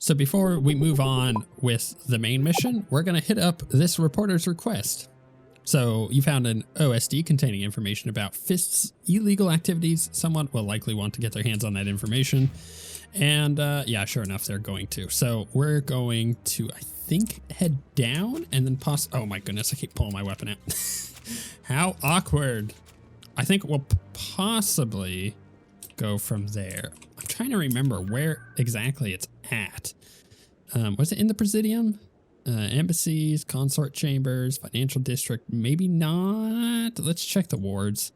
So before we move on with the main mission, we're going to hit up this reporter's request. So you found an OSD containing information about Fist's illegal activities. Someone will likely want to get their hands on that information. And yeah, sure enough, they're going to. So we're going to, I think, head down and then oh my goodness, I keep pulling my weapon out. How awkward. I think we'll possibly go from there. I'm trying to remember where exactly it's at. Was it in the Presidium? Embassies, consort chambers, financial district, maybe not. Let's check the wards.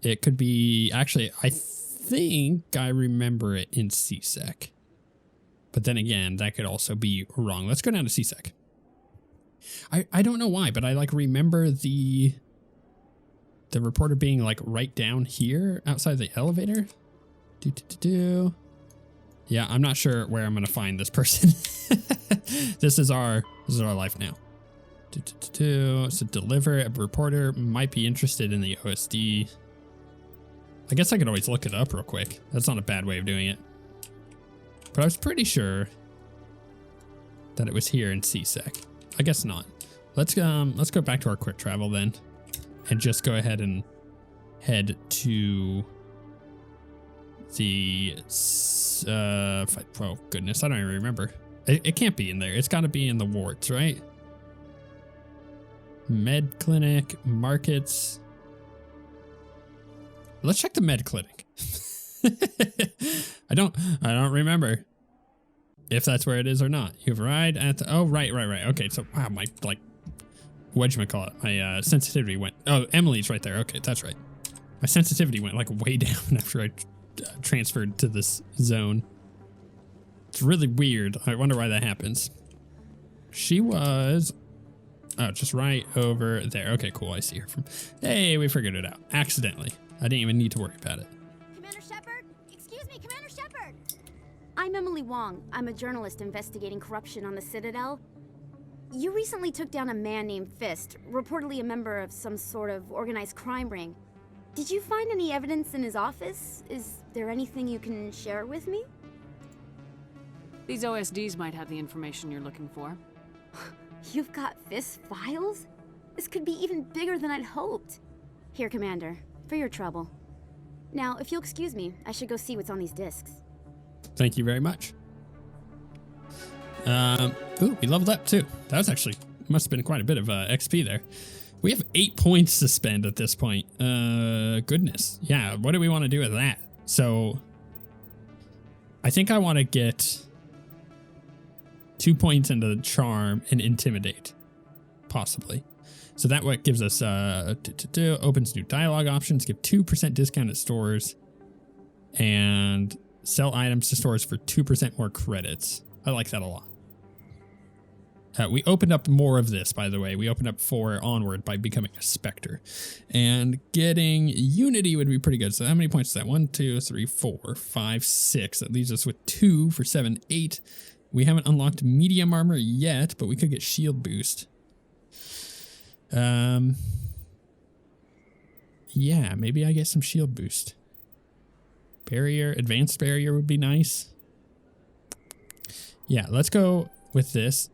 It could be, actually, I think I remember it in CSEC. But then again, that could also be wrong. Let's go down to CSEC. I don't know why, but I like remember the reporter being like right down here outside the elevator. Yeah, I'm not sure where I'm gonna find this person. This is our life now. So deliver. A reporter might be interested in the OSD. I guess I could always look it up real quick. That's not a bad way of doing it. But I was pretty sure that it was here in CSEC. I guess not. Let's go back to our quick travel then, and just go ahead and head to the oh goodness, I don't even remember. It can't be in there. It's got to be in the wards, right? Med clinic, markets. Let's check the med clinic. I don't remember if that's where it is or not. You've arrived at the, oh, right. Okay, so wow, my like whatchamacallit, my sensitivity went, oh, Emily's right there. Okay, that's right. My sensitivity went like way down after I transferred to this zone. It's really weird. I wonder why that happens. She was, oh, just right over there. Okay, cool. I see her from, hey, we figured it out accidentally. I didn't even need to worry about it. Commander Shepard? Excuse me, Commander Shepard! I'm Emily Wong. I'm a journalist investigating corruption on the Citadel. You recently took down a man named Fist, reportedly a member of some sort of organized crime ring. Did you find any evidence in his office? Is there anything you can share with me? These OSDs might have the information you're looking for. You've got Fist files? This could be even bigger than I'd hoped. Here, Commander, for your trouble. Now, if you'll excuse me, I should go see what's on these discs. Thank you very much. Ooh, we leveled up too. That was actually, must have been quite a bit of XP there. We have 8 points to spend at this point. Goodness. Yeah, what do we want to do with that? So, I think I want to get 2 points into Charm and Intimidate, possibly. So that what gives us, opens new dialogue options, give 2% discount at stores, and sell items to stores for 2% more credits. I like that a lot. We opened up more of this, by the way. We opened up 4 onward by becoming a Spectre. And getting Unity would be pretty good. So how many points is that? 1, 2, 3, 4, 5, 6. That leaves us with 2 for 7, 8. We haven't unlocked medium armor yet, but we could get shield boost. Yeah, maybe I get some shield boost. Barrier, advanced barrier would be nice. Yeah, let's go with this.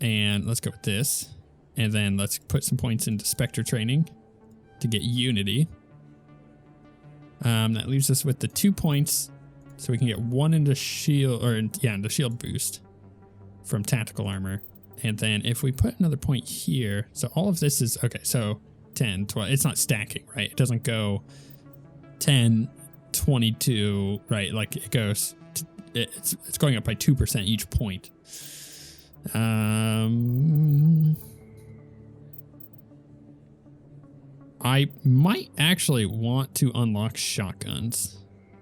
And let's go with this. And then let's put some points into Spectre training to get Unity. That leaves us with the 2 points. So we can get 1 into shield, or yeah, into shield boost from tactical armor. And then if we put another point here, so all of this is, okay, so 10, 12, it's not stacking, right? It doesn't go 10, 22, right? Like it goes, it's going up by 2% each point. I might actually want to unlock shotguns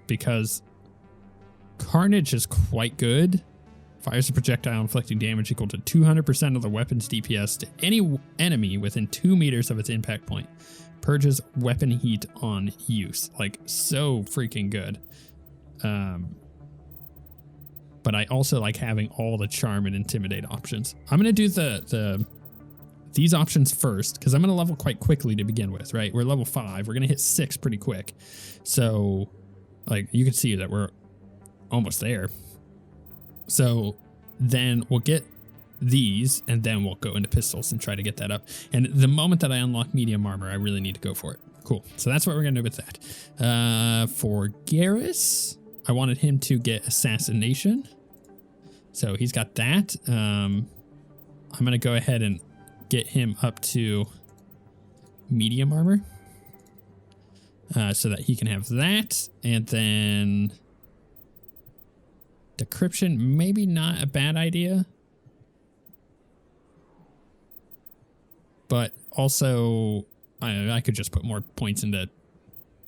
because Carnage is quite good. Fires a projectile inflicting damage equal to 200% of the weapon's DPS to any enemy within 2 meters of its impact point. Purges weapon heat on use. Like, so freaking good. But I also like having all the charm and intimidate options. I'm going to do these options first because I'm going to level quite quickly to begin with, right? We're level 5. We're going to hit 6 pretty quick. So, like, you can see that we're almost there. So then we'll get these, and then we'll go into pistols and try to get that up. And the moment that I unlock medium armor, I really need to go for it. Cool. So that's what we're going to do with that. For Garrus, I wanted him to get assassination. So he's got that. I'm going to go ahead and get him up to medium armor. So that he can have that. And then decryption, maybe not a bad idea. But also, I could just put more points into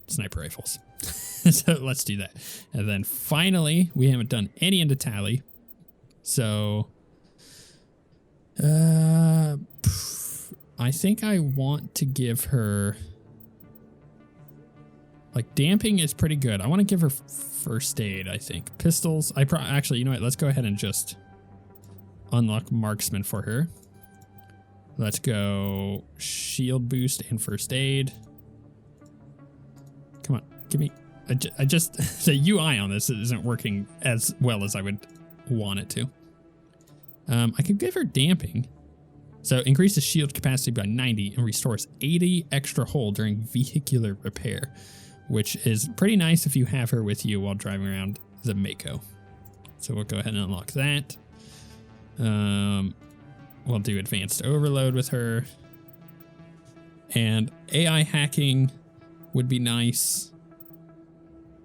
sniper rifles. So let's do that. And then finally, we haven't done any into tally. So I think I want to give her, like, damping is pretty good. I want to give her first aid, I think. Pistols, actually, you know what? Let's go ahead and just unlock marksman for her. Let's go shield boost and first aid. Come on, give me. I just the UI on this isn't working as well as I would want it to. I could give her damping. So increases shield capacity by 90 and restores 80 extra hull during vehicular repair, which is pretty nice if you have her with you while driving around the Mako. So we'll go ahead and unlock that. We'll do advanced overload with her. And AI hacking would be nice.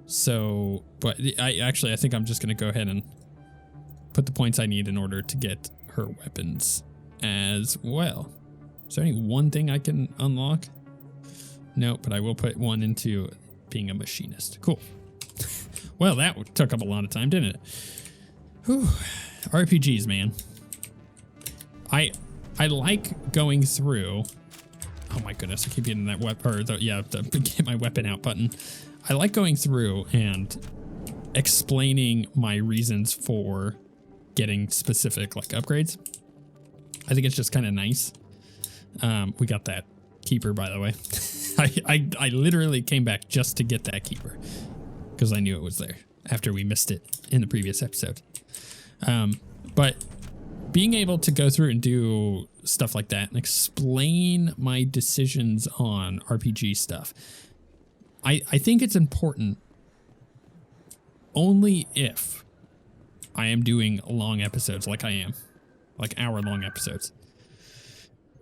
So, but I think I'm just going to go ahead and put the points I need in order to get her weapons as well. Is there any one thing I can unlock? No, but I will put one into being a machinist. Cool. Well, that took up a lot of time, didn't it? Whew. RPGs, man. I like going through. Oh my goodness, I keep getting that weapon, the get my weapon out button. I like going through and explaining my reasons for getting specific like upgrades. I think it's just kind of nice. We got that keeper, by the way. I literally came back just to get that keeper because I knew it was there after we missed it in the previous episode. But being able to go through and do stuff like that and explain my decisions on RPG stuff, I think it's important only if I am doing long episodes like I am, like hour-long episodes.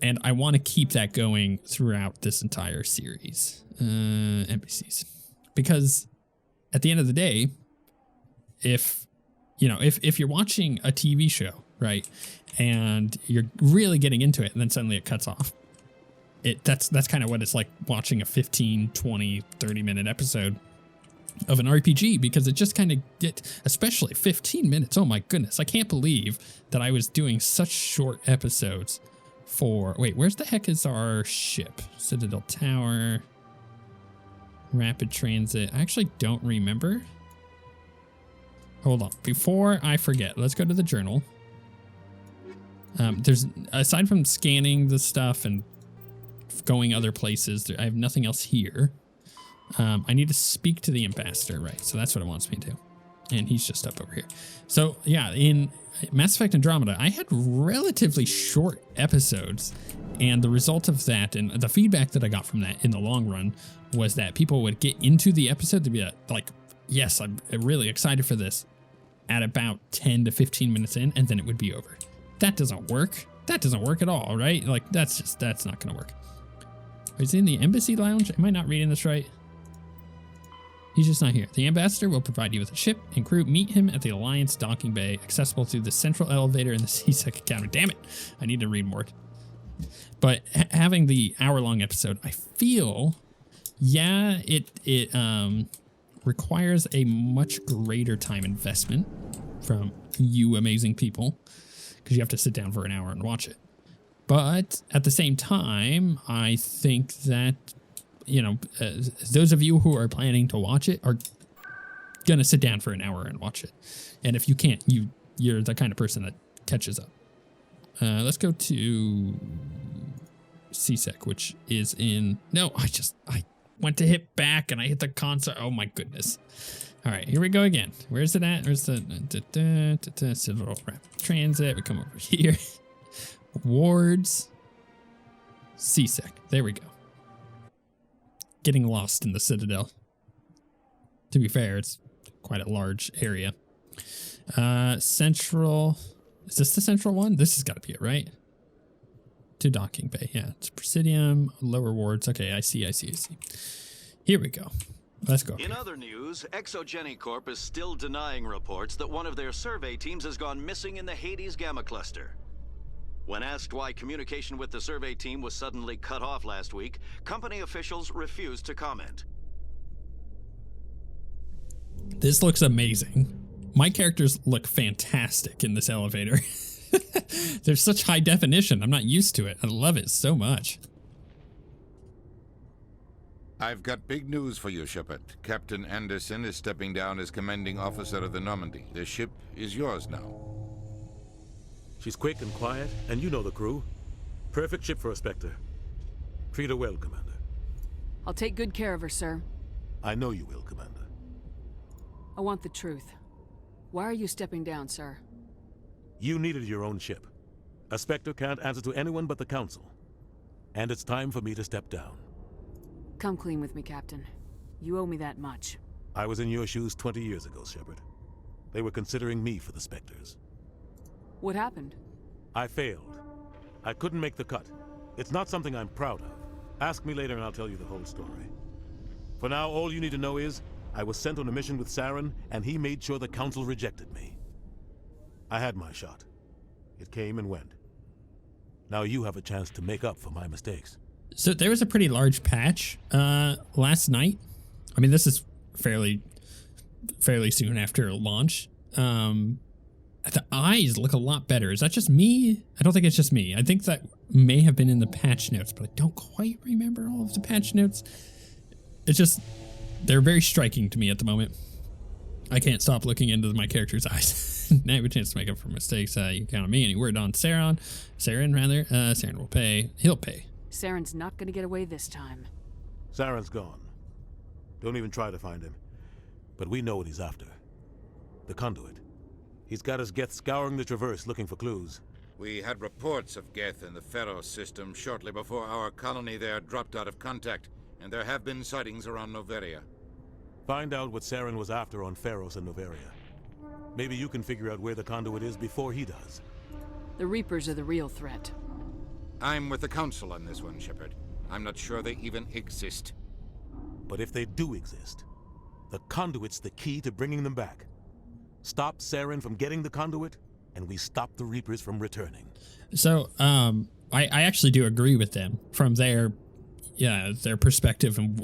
And I want to keep that going throughout this entire series. NPCs. Because at the end of the day, if you're watching a TV show, right, and you're really getting into it and then suddenly it cuts off, that's kind of what it's like watching a 15, 20, 30-minute episode of an RPG, because it just kind of especially 15 minutes. Oh my goodness. I can't believe that I was doing such short episodes for, wait, where's the heck is our ship? Citadel Tower, Rapid Transit. I actually don't remember. Hold on. Before I forget, let's go to the journal. There's, aside from scanning the stuff and going other places, I have nothing else here. I need to speak to the ambassador, right? So that's what it wants me to. And he's just up over here. So yeah, in Mass Effect Andromeda, I had relatively short episodes. And the result of that and the feedback that I got from that in the long run was that people would get into the episode to be like, yes, I'm really excited for this at about 10 to 15 minutes in, and then it would be over. That doesn't work. That doesn't work at all, right? Like, that's not going to work. Is he in the embassy lounge? Am I not reading this right? He's just not here. The ambassador will provide you with a ship and crew. Meet him at the Alliance docking bay, accessible through the central elevator in the CSEC Academy. Damn it. I need to read more. But having the hour-long episode, I feel, yeah, it requires a much greater time investment from you amazing people, because you have to sit down for an hour and watch it. But at the same time, I think that, those of you who are planning to watch it are going to sit down for an hour and watch it. And if you can't, you're the kind of person that catches up. Let's go to CSEC, which is in... No, went to hit back and I hit the console. Oh my goodness. All right, here we go again. Where's it at? Where's the Citadel Rapid Transit? We come over here. Wards. CSEC. There we go. Getting lost in the Citadel. To be fair, it's quite a large area. Central. Is this the central one? This has got to be it, right? To docking bay. Yeah, it's Presidium, lower wards. Okay, I see. Here we go. Let's go. In other news, Exogeny Corp is still denying reports that one of their survey teams has gone missing in the Hades Gamma Cluster. When asked why communication with the survey team was suddenly cut off last week, company officials refused to comment. This looks amazing. My characters look fantastic in this elevator. There's such high definition. I'm not used to it. I love it so much. I've got big news for you, Shepard. Captain Anderson is stepping down as commanding officer of the Normandy. The ship is yours now. She's quick and quiet, and you know the crew. Perfect ship for a Spectre. Treat her well, Commander. I'll take good care of her, sir. I know you will, Commander. I want the truth. Why are you stepping down, sir? You needed your own ship. A Spectre can't answer to anyone but the Council. And it's time for me to step down. Come clean with me, Captain. You owe me that much. I was in your shoes 20 years ago, Shepard. They were considering me for the Spectres. What happened? I failed. I couldn't make the cut. It's not something I'm proud of. Ask me later and I'll tell you the whole story. For now, all you need to know is, I was sent on a mission with Saren, and he made sure the Council rejected me. I had my shot. It came and went. Now you have a chance to make up for my mistakes. So there was a pretty large patch last night. I mean, this is fairly soon after launch. The eyes look a lot better. Is that just me? I don't think it's just me. I think that may have been in the patch notes, but I don't quite remember all of the patch notes. It's just, they're very striking to me at the moment. I can't stop looking into my character's eyes. Now I have a chance to make up for mistakes. You count on me. Any word on Saren? Saren will pay. He'll pay. Saren's not gonna get away this time. Saren's gone. Don't even try to find him. But we know what he's after. The conduit. He's got his Geth scouring the Traverse looking for clues. We had reports of Geth in the Pharos system shortly before our colony there dropped out of contact, and there have been sightings around Noveria. Find out what Saren was after on Pharos and Noveria. Maybe you can figure out where the conduit is before he does. The Reapers are the real threat. I'm with the Council on this one, Shepard. I'm not sure they even exist. But if they do exist, the conduit's the key to bringing them back. Stop Saren from getting the conduit, and we stop the Reapers from returning. So, I actually do agree with them from their perspective and,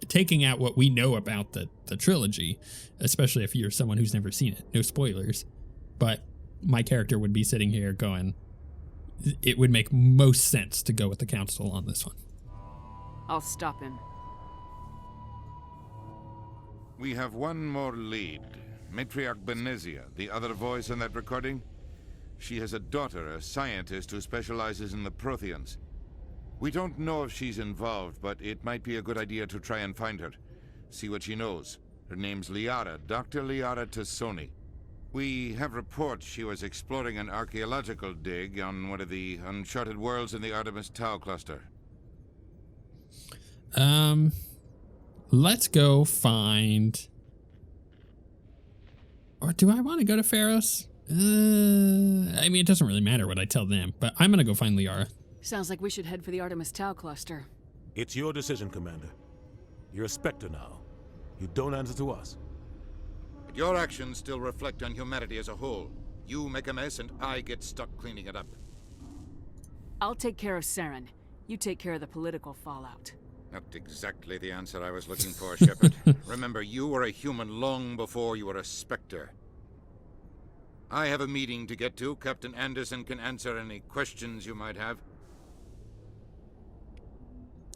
taking out what we know about the trilogy, especially if you're someone who's never seen it. No spoilers. But my character would be sitting here going, it would make most sense to go with the Council on this one. I'll stop him. We have one more lead. Matriarch Benezia, the other voice in that recording. She has a daughter, a scientist who specializes in the Protheans. We don't know if she's involved, but it might be a good idea to try and find her. See what she knows. Her name's Liara, Dr. Liara Tassoni. We have reports she was exploring an archaeological dig on one of the uncharted worlds in the Artemis Tau cluster. Let's go find... Or do I want to go to Pharos? I mean, it doesn't really matter what I tell them, but I'm going to go find Liara. Sounds like we should head for the Artemis Tau cluster. It's your decision, Commander. You're a Spectre now. You don't answer to us. But your actions still reflect on humanity as a whole. You make a mess and I get stuck cleaning it up. I'll take care of Saren. You take care of the political fallout. Not exactly the answer I was looking for, Shepard. Remember, you were a human long before you were a Spectre. I have a meeting to get to. Captain Anderson can answer any questions you might have.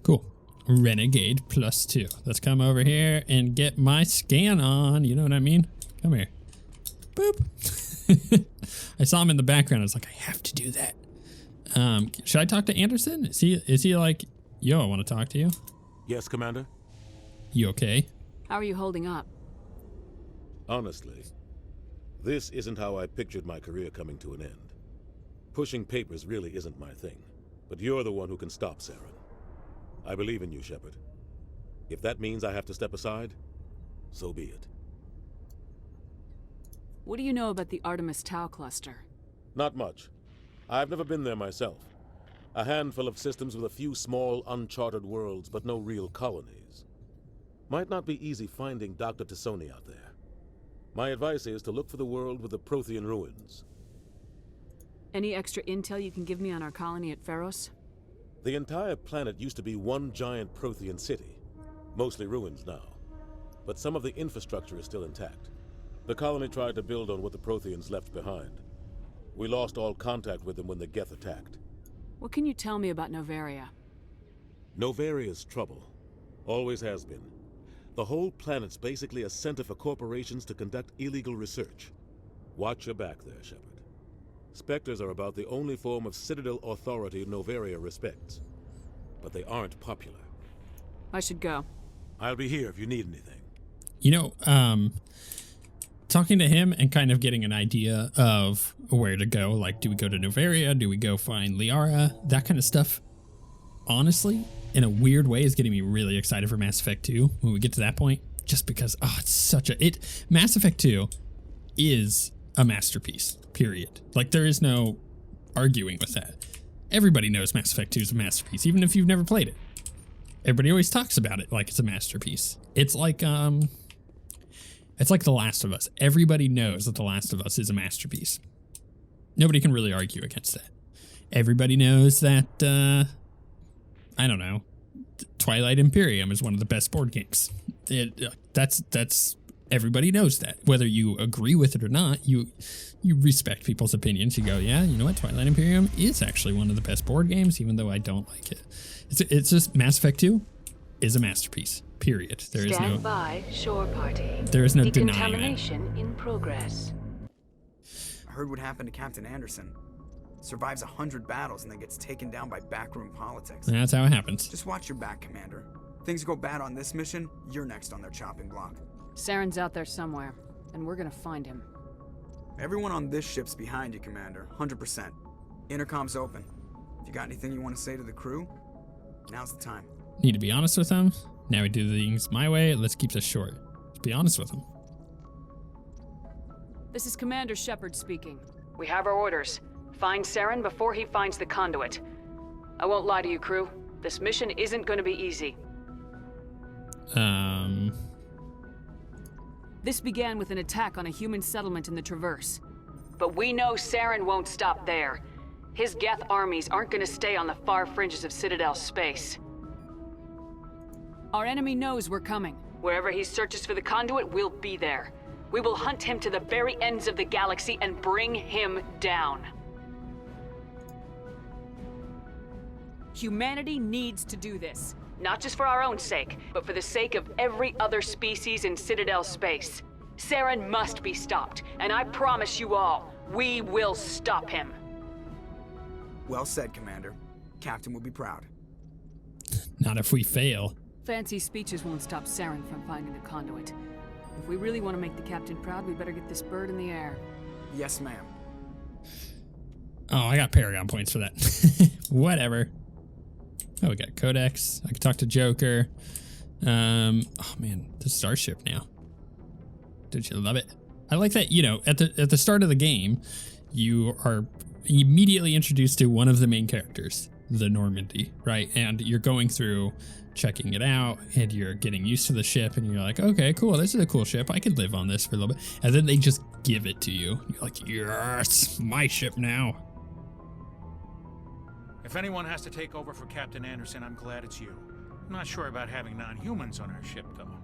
Cool. Renegade +2. Let's come over here and get my scan on. You know what I mean? Come here. Boop. I saw him in the background. I was like, I have to do that. Should I talk to Anderson? Is he like, yo, I want to talk to you? Yes, Commander? You okay? How are you holding up? Honestly, this isn't how I pictured my career coming to an end. Pushing papers really isn't my thing, but you're the one who can stop Saren. I believe in you, Shepard. If that means I have to step aside, so be it. What do you know about the Artemis Tau cluster? Not much. I've never been there myself. A handful of systems with a few small, uncharted worlds, but no real colonies. Might not be easy finding Dr. T'Soni out there. My advice is to look for the world with the Prothean ruins. Any extra intel you can give me on our colony at Pharos? The entire planet used to be one giant Prothean city. Mostly ruins now. But some of the infrastructure is still intact. The colony tried to build on what the Protheans left behind. We lost all contact with them when the Geth attacked. What can you tell me about Novaria? Novaria's trouble. Always has been. The whole planet's basically a center for corporations to conduct illegal research. Watch your back there, Shepard. Spectres are about the only form of Citadel authority Novaria respects. But they aren't popular. I should go. I'll be here if you need anything. You know, talking to him and kind of getting an idea of where to go, like, do we go to Novaria? Do we go find Liara? That kind of stuff, honestly, in a weird way, is getting me really excited for Mass Effect 2 when we get to that point, just because, it's such a... Mass Effect 2 is a masterpiece, period. Like, there is no arguing with that. Everybody knows Mass Effect 2 is a masterpiece, even if you've never played it. Everybody always talks about it like it's a masterpiece. It's like The Last of Us. Everybody knows that The Last of Us is a masterpiece. Nobody can really argue against that. Everybody knows that, I don't know, Twilight Imperium is one of the best board games. That's everybody knows that. Whether you agree with it or not, you respect people's opinions. You go, yeah, you know what, Twilight Imperium is actually one of the best board games, even though I don't like it. It's just Mass Effect 2 is a masterpiece. Period. Stand by, shore party. There is no denying that. Decontamination in progress. I heard what happened to Captain Anderson. Survives 100 battles and then gets taken down by backroom politics. And that's how it happens. Just watch your back, Commander. Things go bad on this mission, you're next on their chopping block. Saren's out there somewhere, and we're gonna find him. Everyone on this ship's behind you, Commander. 100%. Intercom's open. If you got anything you want to say to the crew, now's the time. Need to be honest with them. Now we do things my way. Let's keep this short. Let's be honest with them. This is Commander Shepard speaking. We have our orders. Find Saren before he finds the conduit. I won't lie to you, crew. This mission isn't going to be easy. This began with an attack on a human settlement in the Traverse. But we know Saren won't stop there. His Geth armies aren't going to stay on the far fringes of Citadel space. Our enemy knows we're coming. Wherever he searches for the conduit, we'll be there. We will hunt him to the very ends of the galaxy and bring him down. Humanity needs to do this. Not just for our own sake, but for the sake of every other species in Citadel space. Saren must be stopped, and I promise you all, we will stop him. Well said, Commander. Captain will be proud. Not if we fail. Fancy speeches won't stop Saren from finding the conduit. If we really want to make the captain proud, we better get this bird in the air. Yes, ma'am. Oh, I got Paragon points for that. Whatever. Oh, we got Codex. I can talk to Joker. Oh man, the Starship now. Don't you love it? I like that, you know, at the start of the game, you are immediately introduced to one of the main characters, the Normandy, right? And you're going through checking it out and you're getting used to the ship and you're like, okay, cool, this is a cool ship. I could live on this for a little bit. And then they just give it to you. You're like, yes, my ship now. If anyone has to take over for Captain Anderson, I'm glad it's you. I'm not sure about having non-humans on our ship, though.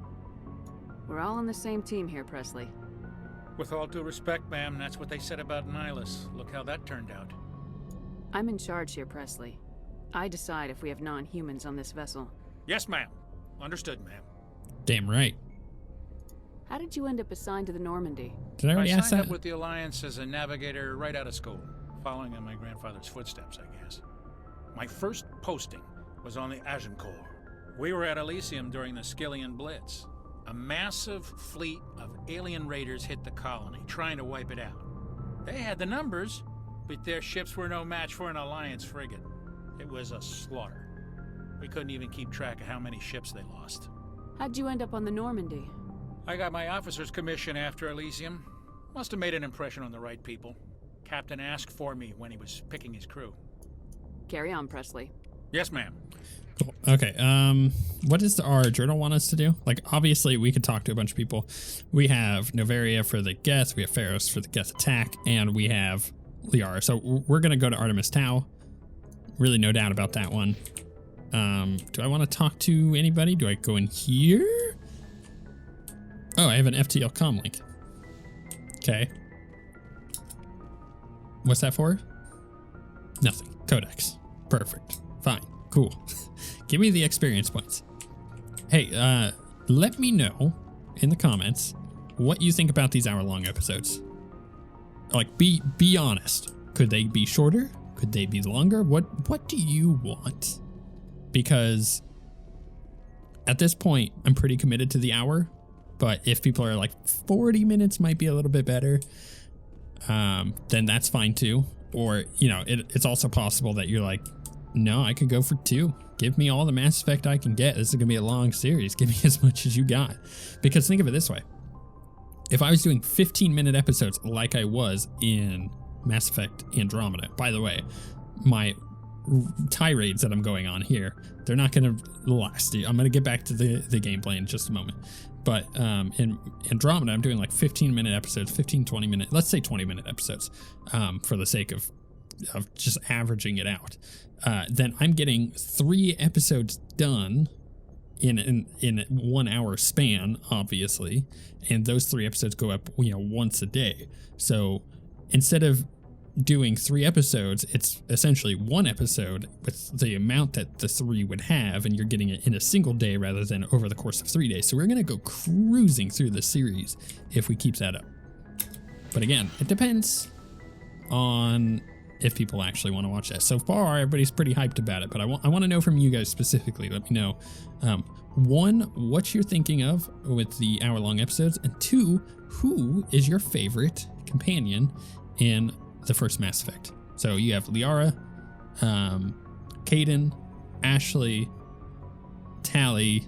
We're all on the same team here, Presley. With all due respect, ma'am, that's what they said about Nihilus. Look how that turned out. I'm in charge here, Presley. I decide if we have non-humans on this vessel. Yes, ma'am. Understood, ma'am. Damn right. How did you end up assigned to the Normandy? Did I already ask signed that? up with the Alliance as a navigator right out of school, following in my grandfather's footsteps, I guess. My first posting was on the Agincourt, We were at Elysium during the Skillian Blitz. A massive fleet of alien raiders hit the colony, trying to wipe it out. They had the numbers, but their ships were no match for an Alliance frigate. It was a slaughter. We couldn't even keep track of how many ships they lost. How'd you end up on the Normandy? I got my officer's commission after Elysium. Must have made an impression on the right people. Captain asked for me when he was picking his crew. Carry on, Presley. Yes, ma'am. Cool. Okay. What does our journal want us to do? Like, obviously, we could talk to a bunch of people. We have Novaria for the Geth, we have Pharos for the Geth attack, and we have Liara. So we're going to go to Artemis Tau. Really no doubt about that one. Do I want to talk to anybody? Do I go in here? Oh, I have an FTL comm link. Okay. What's that for? Nothing. Codex. Perfect. Fine. Cool. Give me the experience points. Hey, let me know in the comments what you think about these hour-long episodes. Like, be honest. Could they be shorter? Could they be longer? What do you want? Because at this point, I'm pretty committed to the hour. But if people are like 40 minutes might be a little bit better, then that's fine too. Or, you know, it's also possible that you're like, no, I could go for 2. Give me all the Mass Effect I can get. This is going to be a long series. Give me as much as you got. Because think of it this way. If I was doing 15-minute episodes like I was in Mass Effect Andromeda, by the way, my tirades that I'm going on here, they're not going to last. I'm going to get back to the gameplay in just a moment. But in Andromeda, I'm doing like 15-minute episodes, 15, 20-minute, let's say 20-minute episodes for the sake of just averaging it out. Then I'm getting 3 episodes done in a 1 hour span, obviously. And those 3 episodes go up, you know, once a day. So instead of doing 3 episodes, it's essentially 1 episode with the amount that the 3 would have, and you're getting it in a single day rather than over the course of 3 days. So we're going to go cruising through the series if we keep that up. But again, it depends on if people actually want to watch that. So far, everybody's pretty hyped about it, but I want to know from you guys specifically. Let me know, 1, what you're thinking of with the hour-long episodes, and 2, who is your favorite companion in the first Mass Effect? So you have Liara, Kaidan, Ashley, Tali,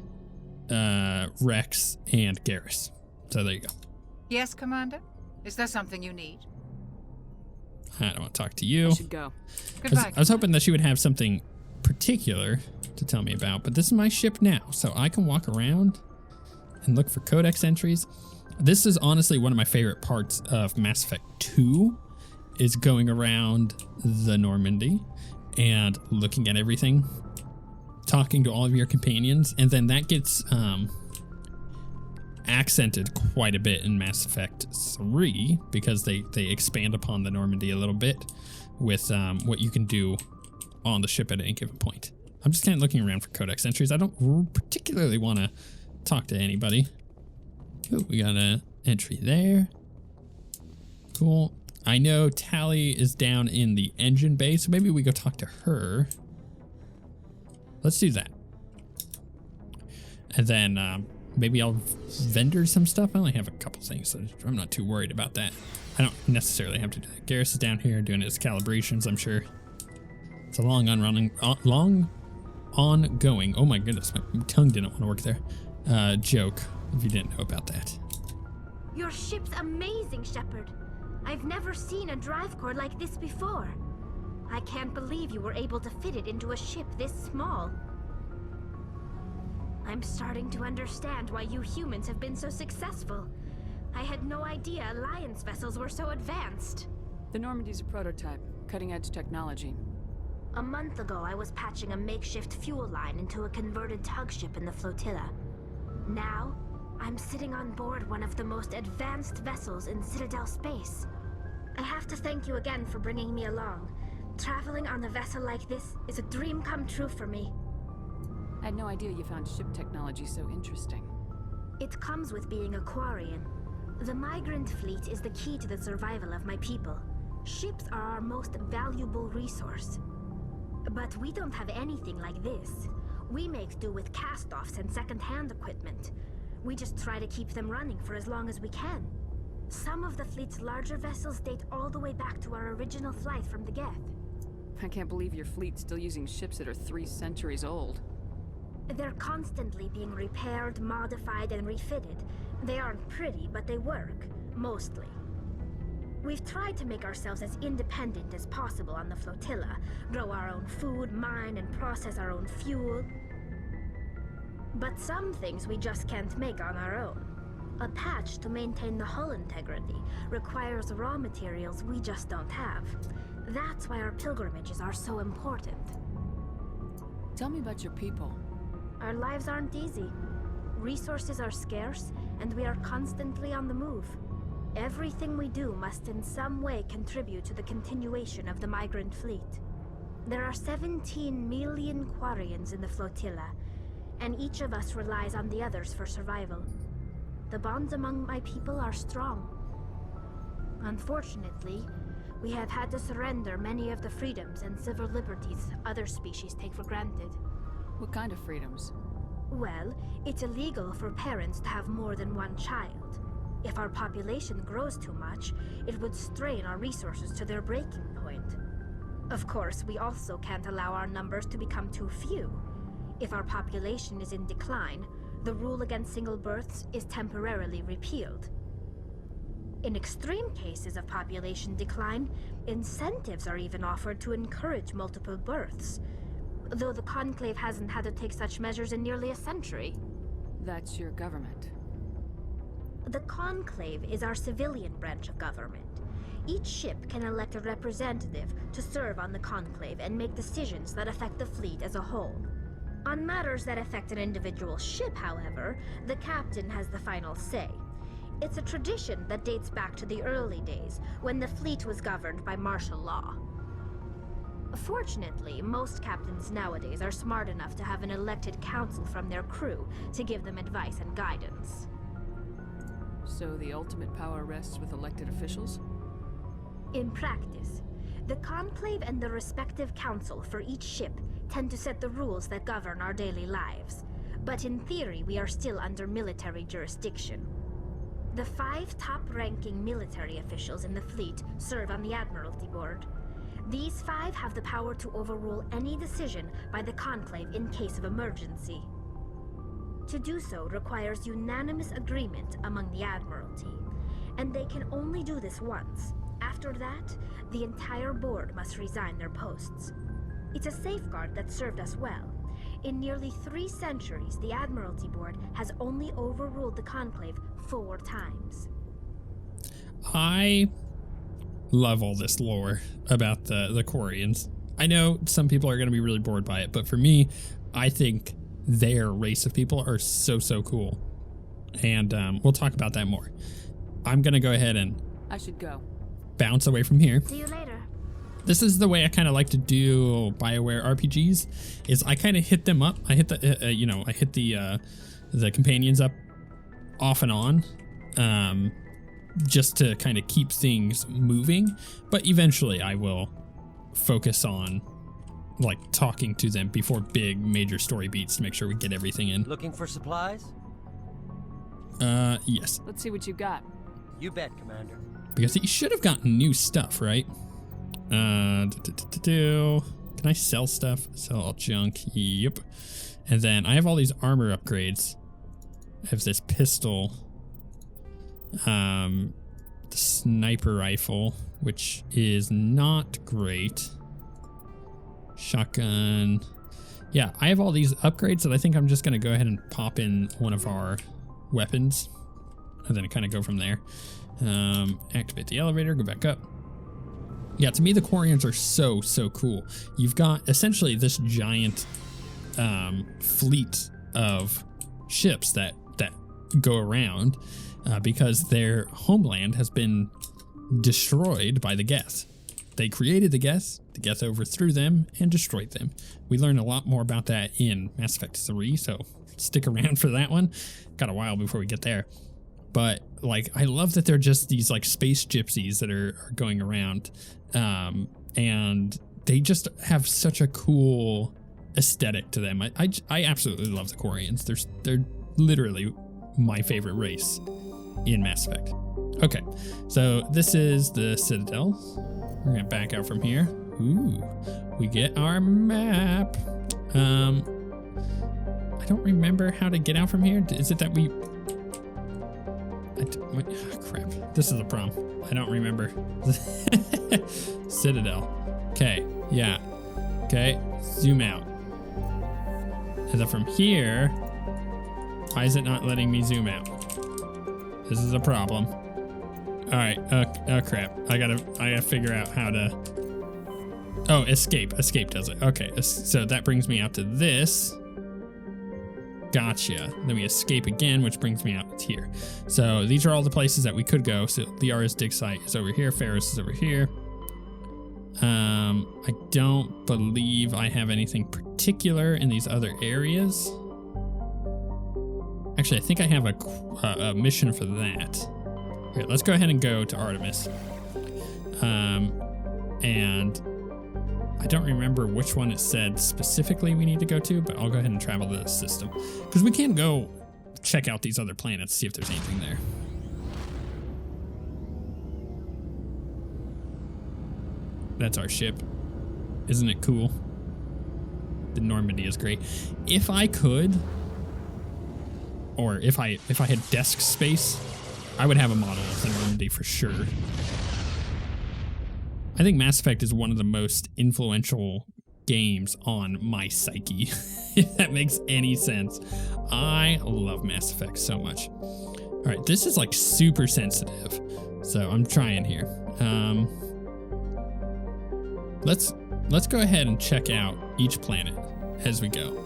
Rex, and Garrus. So there you go. Yes, Commander? Is there something you need? I don't want to talk to you. I should go. Goodbye. I was hoping that she would have something particular to tell me about, but this is my ship now, so I can walk around and look for codex entries. This is honestly one of my favorite parts of Mass Effect 2, is going around the Normandy and looking at everything, talking to all of your companions, and then that gets accented quite a bit in Mass Effect 3 because they expand upon the Normandy a little bit with what you can do on the ship at any given point. I'm just kind of looking around for codex entries. I don't particularly want to talk to anybody. Ooh, we got an entry there. Cool. I know Tali is down in the engine bay, so maybe we go talk to her. Let's do that. And then maybe I'll vendor some stuff. I only have a couple things, so I'm not too worried about that. I don't necessarily have to do that. Garrus is down here doing his calibrations, I'm sure. It's a long ongoing, oh my goodness, my tongue didn't want to work there, joke, if you didn't know about that. Your ship's amazing, Shepard. I've never seen a drive core like this before. I can't believe you were able to fit it into a ship this small. I'm starting to understand why you humans have been so successful. I had no idea Alliance vessels were so advanced. The Normandy's a prototype, cutting-edge technology. A month ago, I was patching a makeshift fuel line into a converted tug ship in the flotilla. Now, I'm sitting on board one of the most advanced vessels in Citadel space. I have to thank you again for bringing me along. Traveling on a vessel like this is a dream come true for me. I had no idea you found ship technology so interesting. It comes with being a Quarian. The migrant fleet is the key to the survival of my people. Ships are our most valuable resource. But we don't have anything like this. We make do with cast-offs and second-hand equipment. We just try to keep them running for as long as we can. Some of the fleet's larger vessels date all the way back to our original flight from the Geth. I can't believe your fleet's still using ships that are 3 centuries old. They're constantly being repaired, modified, and refitted. They aren't pretty, but they work, mostly. We've tried to make ourselves as independent as possible on the flotilla, grow our own food, mine, and process our own fuel. But some things we just can't make on our own. A patch to maintain the hull integrity requires raw materials we just don't have. That's why our pilgrimages are so important. Tell me about your people. Our lives aren't easy. Resources are scarce, and we are constantly on the move. Everything we do must in some way contribute to the continuation of the migrant fleet. There are 17 million Quarians in the flotilla, and each of us relies on the others for survival. The bonds among my people are strong. Unfortunately, we have had to surrender many of the freedoms and civil liberties other species take for granted. What kind of freedoms? Well, it's illegal for parents to have more than one child. If our population grows too much, it would strain our resources to their breaking point. Of course, we also can't allow our numbers to become too few. If our population is in decline, the rule against single births is temporarily repealed. In extreme cases of population decline, incentives are even offered to encourage multiple births, though the Conclave hasn't had to take such measures in nearly a century. That's your government. The Conclave is our civilian branch of government. Each ship can elect a representative to serve on the Conclave and make decisions that affect the fleet as a whole. On matters that affect an individual ship, however, the captain has the final say. It's a tradition that dates back to the early days, when the fleet was governed by martial law. Fortunately, most captains nowadays are smart enough to have an elected council from their crew to give them advice and guidance. So the ultimate power rests with elected officials? In practice, the Conclave and the respective council for each ship tend to set the rules that govern our daily lives. But in theory, we are still under military jurisdiction. The 5 top-ranking military officials in the fleet serve on the Admiralty Board. These 5 have the power to overrule any decision by the Conclave in case of emergency. To do so requires unanimous agreement among the Admiralty, and they can only do this once. After that, the entire board must resign their posts. It's a safeguard that served us well. In nearly 3 centuries, the Admiralty Board has only overruled the Conclave 4 times. I love all this lore about the Quarians. I know some people are going to be really bored by it, but for me, I think their race of people are so cool. And we'll talk about that more. I'm going to go ahead and I should go. Bounce away from here. See you later. This is the way I kind of like to do BioWare RPGs. Is I kind of hit them up. I hit the I hit the companions up off and on, just to kind of keep things moving. But eventually, I will focus on like talking to them before big major story beats to make sure we get everything in. Looking for supplies? Yes. Let's see what you got. You bet, Commander. Because he should have gotten new stuff, right? Can I sell stuff? Sell all junk. Yep. And then I have all these armor upgrades. I have this pistol, the sniper rifle, which is not great. Shotgun. Yeah, I have all these upgrades that I think I'm just going to go ahead and pop in one of our weapons and then kind of go from there. Activate the elevator, go back up. Yeah, to me, the Quarians are so cool. You've got essentially this giant fleet of ships that go around because their homeland has been destroyed by the Geth. They created the Geth overthrew them and destroyed them. We learn a lot more about that in Mass Effect 3, so stick around for that one. Got a while before we get there. But like, I love that they're just these like space gypsies that are going around, and they just have such a cool aesthetic to them. I absolutely love the Quarians. They're literally my favorite race in Mass Effect. Okay, so this is the Citadel. We're gonna back out from here. Ooh, we get our map. I don't remember how to get out from here. Is it that we... oh, crap. This is the problem. I don't remember. Citadel. Okay, yeah. Okay, zoom out. And then from here, why is it not letting me zoom out? This is a problem. All right. Oh crap. I gotta figure out how to. Oh, escape. Escape does it. Okay. So that brings me out to this. Gotcha. Then we escape again, which brings me out here. So these are all the places that we could go. So Liara's dig site is over here. Ferris is over here. I don't believe I have anything particular in these other areas. Actually, I think I have a mission for that. Here, let's go ahead and go to Artemis. And I don't remember which one it said specifically we need to go to, but I'll go ahead and travel to this system. Because we can go check out these other planets, see if there's anything there. That's our ship. Isn't it cool? The Normandy is great. If I could, or if I had desk space, I would have a model of the Normandy for sure. I think Mass Effect is one of the most influential games on my psyche, if that makes any sense. I love Mass Effect so much. All right, this is like super sensitive, so I'm trying here. Let's go ahead and check out each planet as we go.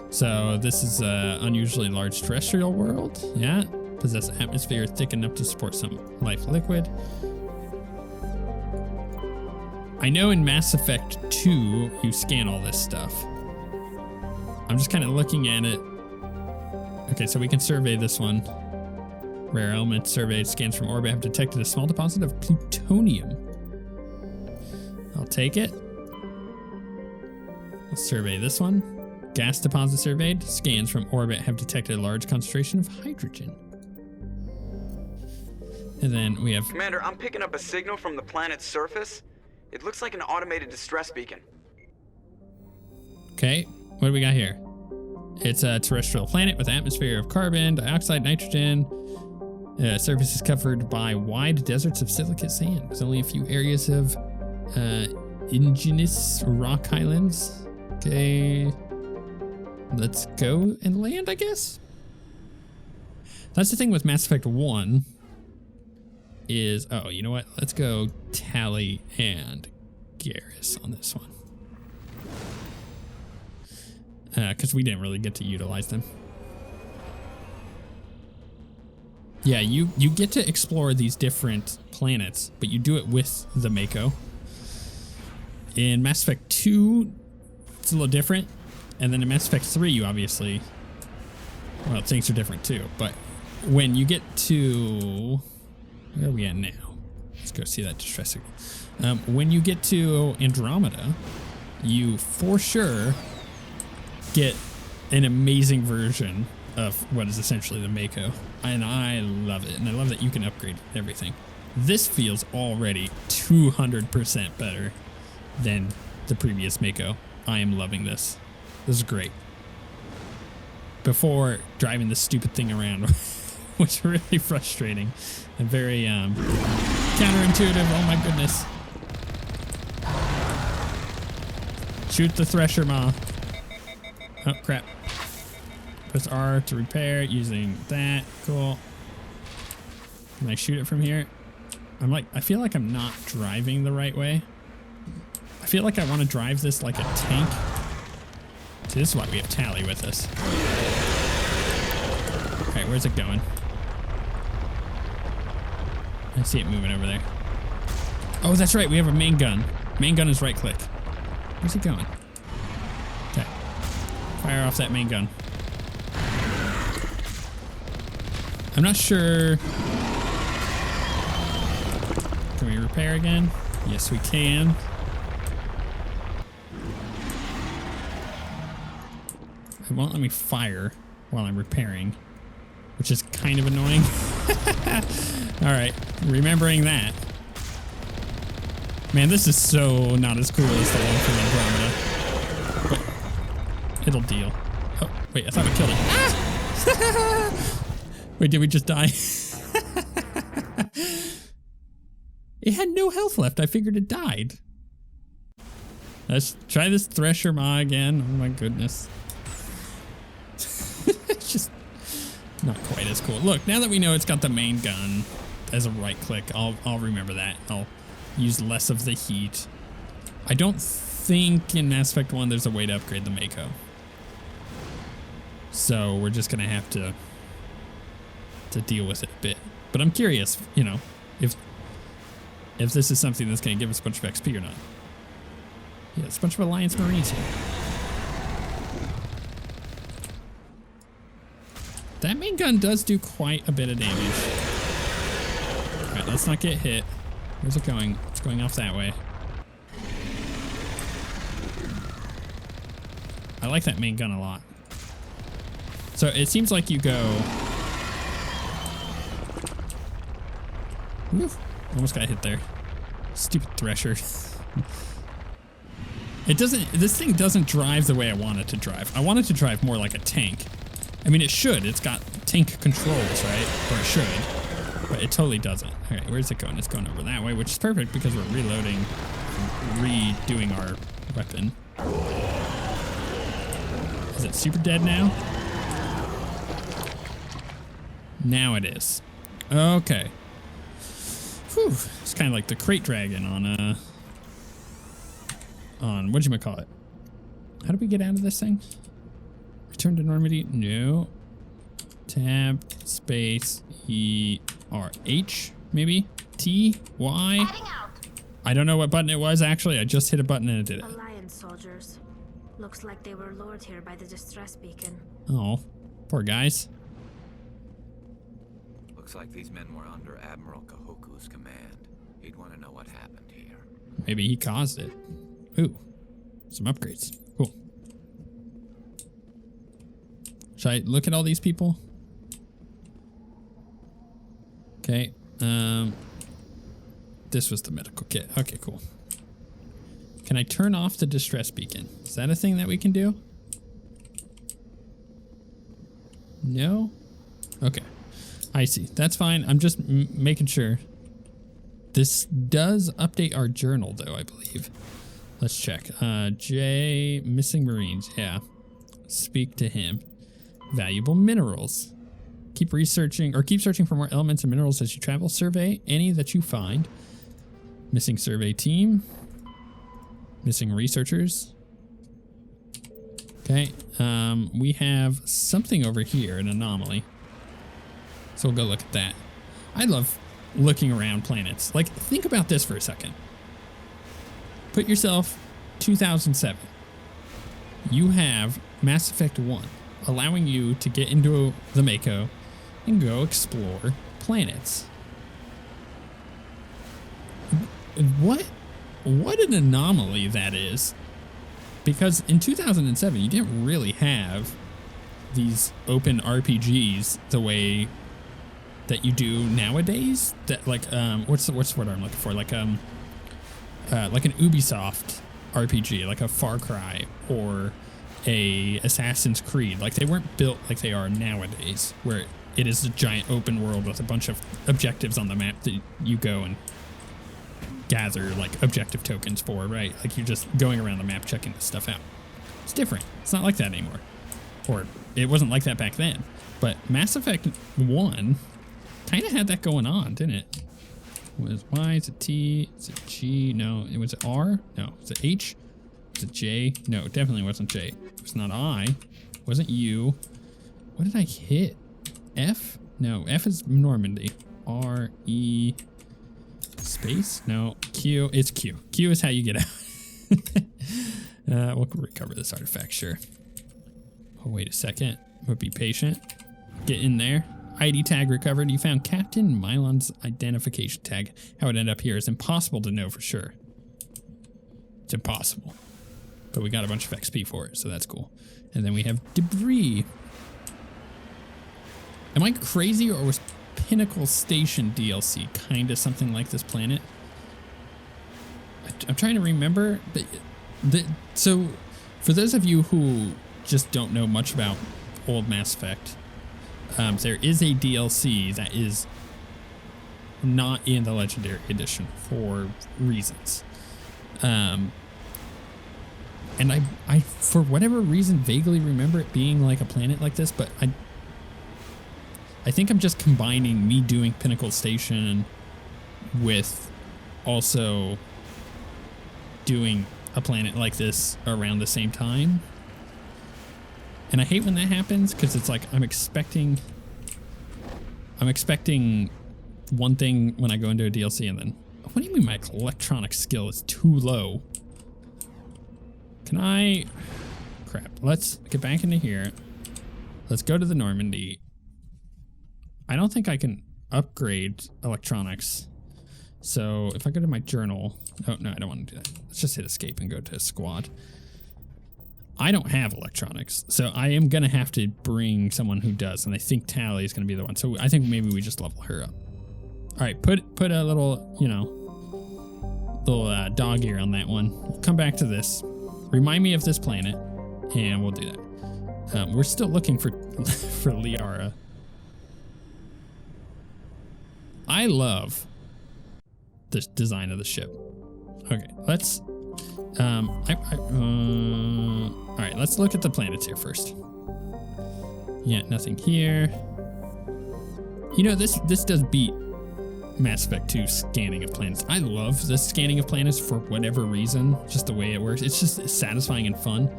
So this is an unusually large terrestrial world. Yeah, possess an atmosphere thick enough to support some life liquid. I know in Mass Effect 2, you scan all this stuff. I'm just kind of looking at it. Okay, so we can survey this one. Rare element surveyed, scans from orbit have detected a small deposit of plutonium. I'll take it. Let's survey this one. Gas deposit surveyed. Scans from orbit have detected a large concentration of hydrogen. And then we have... Commander, I'm picking up a signal from the planet's surface. It looks like an automated distress beacon. Okay, what do we got here? It's a terrestrial planet with an atmosphere of carbon, dioxide, nitrogen. Surface is covered by wide deserts of silicate sand. There's only a few areas of indigenous rock highlands. Okay, let's go and land, I guess. That's the thing with Mass Effect 1 is, oh, you know what? Let's go Tally and Garrus on this one. Because we didn't really get to utilize them. Yeah, you get to explore these different planets, but you do it with the Mako. In Mass Effect 2, it's a little different. And then in Mass Effect 3, you obviously... Well, things are different too. But when you get to... Where are we at now? Let's go see that distress signal. When you get to Andromeda, you for sure get an amazing version of what is essentially the Mako. And I love it. And I love that you can upgrade everything. This feels already 200% better than the previous Mako. I am loving this. This is great. Before, driving this stupid thing around was really frustrating and very counterintuitive. Oh my goodness. Shoot the Thresher Maw. Oh crap. Press R to repair using that. Cool. Can I shoot it from here? I feel like I'm not driving the right way. I feel like I want to drive this like a tank. See, this is why we have Tally with us. Alright, where's it going? I see it moving over there. Oh, that's right, we have a main gun. Main gun is right click. Where's it going? Okay. Fire off that main gun. I'm not sure. Can we repair again? Yes, we can. It won't let me fire while I'm repairing, which is kind of annoying. All right, remembering that. Man, this is so not as cool as the one from Andromeda. But it'll deal. Oh, wait, I thought we killed it. Ah! Wait, did we just die? It had no health left. I figured it died. Let's try this Thresher Maw again. Oh my goodness. It's just not quite as cool. Look, now that we know it's got the main gun as a right click, I'll remember that. I'll use less of the heat. I don't think in Mass Effect 1 there's a way to upgrade the Mako. So we're just gonna have to deal with it a bit. But I'm curious, you know, if this is something that's gonna give us a bunch of XP or not. Yeah, it's a bunch of Alliance Marines here. That main gun does do quite a bit of damage. Alright, let's not get hit. Where's it going? It's going off that way. I like that main gun a lot. So it seems like you go... Woof, almost got hit there. Stupid Thresher. This thing doesn't drive the way I want it to drive. I want it to drive more like a tank. I mean, it should. It's got tank controls, right? Or it should. But it totally doesn't. All right, where's it going? It's going over that way, which is perfect because we're reloading and redoing our weapon. Is it super dead now? Now it is. Okay. Whew. It's kind of like the crate dragon on whatchamacallit. How do we get out of this thing? Return to Normandy? No. Tab, space, E, R, H, maybe? T, Y? I don't know what button it was, actually. I just hit a button and it did it. Alliance soldiers. Looks like they were lured here by the distress beacon. Oh, poor guys. Looks like these men were under Admiral Kahoku's command. He'd want to know what happened here. Maybe he caused it. Ooh, some upgrades. Cool. Should I look at all these people? Okay. This was the medical kit. Okay, cool. Can I turn off the distress beacon? Is that a thing that we can do? No? Okay. I see. That's fine. I'm just making sure. This does update our journal, though, I believe. Let's check. J, missing Marines. Yeah. Speak to him. Valuable minerals. Keep researching, or keep searching for more elements and minerals as you travel. Survey any that you find. Missing survey team. Missing researchers. Okay. We have something over here, an anomaly. So we'll go look at that. I love looking around planets. Like, think about this for a second. Put yourself 2007. You have Mass Effect 1, allowing you to get into the Mako and go explore planets. What an anomaly that is. Because in 2007, you didn't really have these open RPGs the way that you do nowadays. That like what's the word I'm looking for? Like an Ubisoft RPG, like a Far Cry or a Assassin's Creed. Like, they weren't built like they are nowadays, where it is a giant open world with a bunch of objectives on the map that you go and gather like objective tokens for, right? Like, you're just going around the map checking this stuff out. It's different. It's not like that anymore. Or it wasn't like that back then. But Mass Effect 1 kind of had that going on, didn't it? Was Y, is it T, is it G? No, it was R? No, is it H? Is it J? No, it definitely wasn't J. It was not I. It wasn't U. What did I hit? F? No, F is Normandy. R, E, space? No, Q. It's Q. Q is how you get out. We'll recover this artifact, sure. Oh, wait a second. We'll be patient. Get in there. ID tag recovered. You found Captain Mylon's identification tag. How it ended up here is impossible to know for sure. It's impossible. but we got a bunch of XP for it, so that's cool. And then we have debris. Am I crazy, or was Pinnacle Station DLC kind of something like this planet? I'm trying to remember. So, for those of you who just don't know much about old Mass Effect, there is a DLC that is not in the Legendary Edition for reasons. And I, for whatever reason, vaguely remember it being like a planet like this, but I think I'm just combining me doing Pinnacle Station with also doing a planet like this around the same time. And I hate when that happens, because it's like I'm expecting one thing when I go into a DLC, and then, what do you mean my electronic skill is too low? Can I... Crap. Let's get back into here. Let's go to the Normandy. I don't think I can upgrade electronics. So if I go to my journal... Oh, no, I don't want to do that. Let's just hit escape and go to squad. I don't have electronics, so I am going to have to bring someone who does, and I think Tally is going to be the one. So I think maybe we just level her up. All right, put a little, you know, little dog ear on that one. We'll come back to this. Remind me of this planet, and we'll do that. We're still looking for Liara. I love the design of the ship. Okay, let's... all right, let's look at the planets here first. Yeah, nothing here. You know, this does beat Mass Effect 2 scanning of planets. I love the scanning of planets for whatever reason, just the way it works. It's just satisfying and fun.